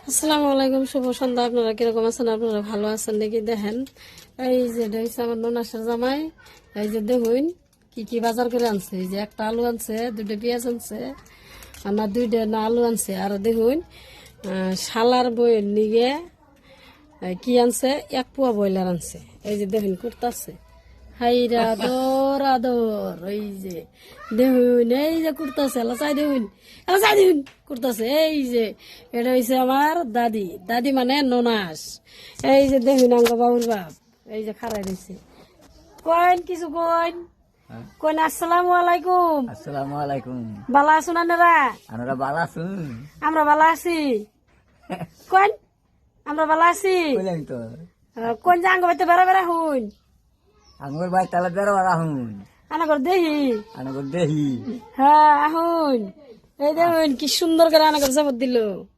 আসসালামু আলাইকুম, শুভ সন্ধ্যা। আপনারা কিরকম আছেন? আপনারা ভালো আছেন দেখি। দেখেন এই যে এটা হচ্ছে আমার ননাসের জামাই। এই যে দেখুন কি কি বাজার করে আনছে। এই যে একটা আলু আনছে, দুটো পেঁয়াজ আনছে, আর না দুইটা না আলু আনছে। আর দেখুন শালার বইয়ের নিগে কি আনছে, এক পোয়া ব্রয়লার আনছে। এই যে দেখুন কুর্তাছে হাইরা আদর আদর। এই যে দেখুন এই যে কুর্তাছে, এলা চাই দেখুন, এলা চাই দেখুন কুর্তাছে। এই যে এটা হয়েছে আমার দাদি, দাদি মানে ননাস। এই যে দেখুন আঙ্গ বাবুর বাপ এই যে খারাই রয়েছে। কইন কিছু কইন কইন। আসসালামু আলাইকুম। আসসালামু আলাইকুম। ভালো আছেন আপনারা? আমরা ভালো আছেন? আমরা ভালো আছি। কইন আমরা ভালো আছি। কইলেন তো কোন যে আঙ্গ বাইতে বেড়া বেড়া হুন আঙ্গুর ভাই তালা বেরো রাহুন আনাগর দেহি। আনগর দেহি হ্যাঁ আহুন। এই দেখুন কি সুন্দর করে আনাগর জবর দিল।